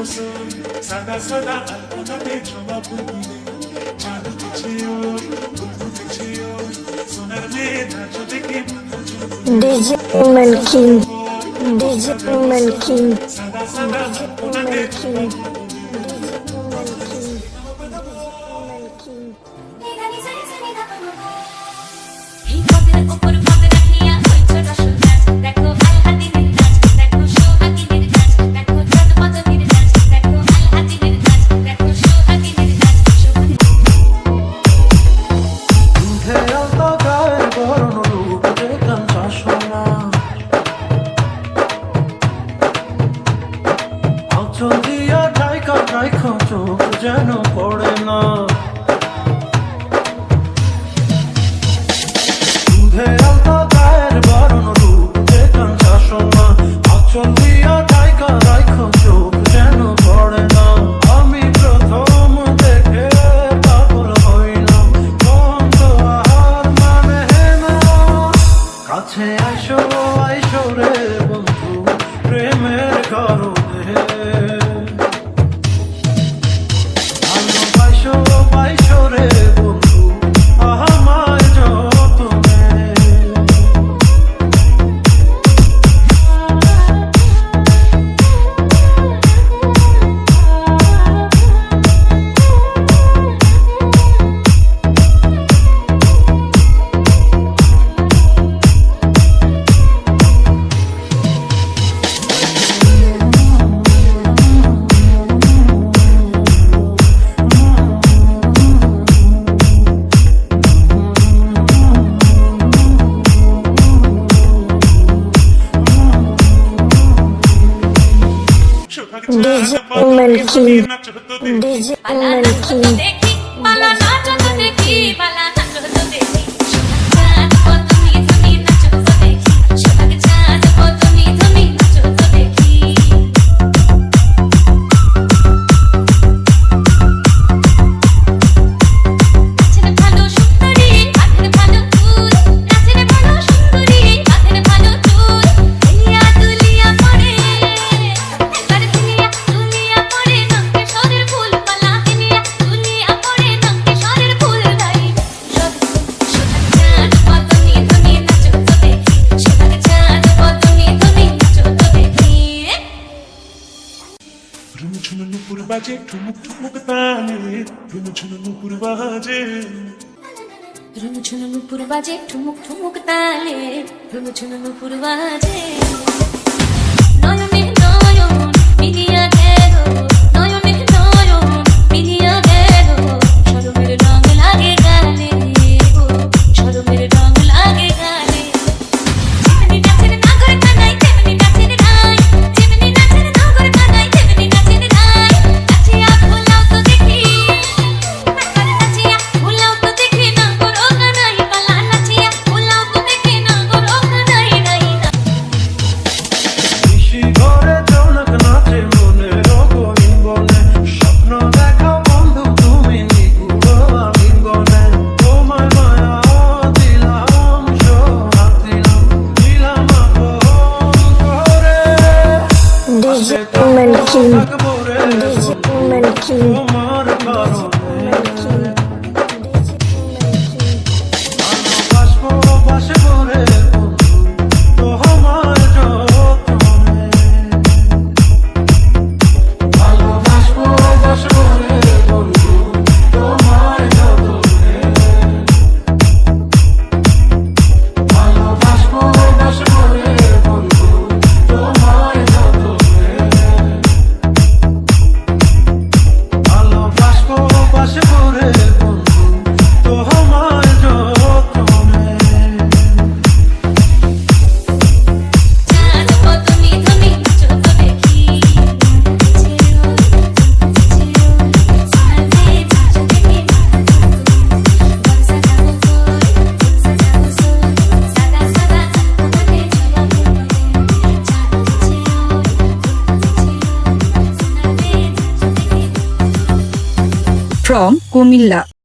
সাদা সাদা আলপনাতে জবাব দিলে জাদু দিচ্ছেও বন্ধু দিচ্ছেও সোনার মেয়ে নাচো দেখে DJ Oman King, DJ Oman King, সাদা সাদা আলপনাতে জবাব যেন পড়ে না দুধে আলতা গায়ের বারণ রূপ যেখান শাসনা আচল দিয়া ঢাইকা রাইখো চোখ যেন পড়ে না আমি প্রথম দেখে পাগল হইলাম বন্ধ আর মানে না কাছে আইসো আইসো রে বন্ধু প্রেমের কারণে DJ Oman King, DJ Oman King. নুপুর বাজে ঠুমুক ঠুমুক তালে ঝুনু নুপুর বাজে ঝুনু নুপুর বাজে ঠুমুক ঠুমুক তালে ঝুনু নুপুর বাজে নয়নে নয়ন মিলিয়া গেল নয়নে নয়ন মিলিয়া গেল শরমের রং লাগে গালে গো শরমের রং লাগে গালে যেমনি নাচের নাগর কানাই তেমনি নাচের গাই যেমনি নাচের নাগর কানাই তেমনি নাচের গাই নাচিয়া ভোলাও তো দেখি নাচিয়া ভোলাও তো দেখি নাগর কানাই পালা নাচিয়া ভোলাও তো দেখি নাগর কানাই নাই না নিশি ঘরে জনক নাচে মনে রকম বলে স্বপ্ন দেখা বন্ধু তুমি নিগুড় আলিঙ্গনে তোমায় মায়া দিলাম সোহাগ দিলাম দিলাম আপন করে DJ Oman King, থাকবো রে DJ Oman King, তোমার কারণে ভালোবাসবো বাসবো রে বন্ধু তোমার যতনে ভালোবাসবো বাসবো রে বন্ধু তোমার যতনে ভালোবাসবো বাসবো রে বন্ধু তোমার যতনে ভালোবাসবো বাসবো রে বন্ধু তোমার যতনে চাঁদ পদমি তুমি নাচো তো দেখি সাজে নাচো দেখি বক্সা যাবো সাদা সাদা তোমাকে জবাব From Kumilla.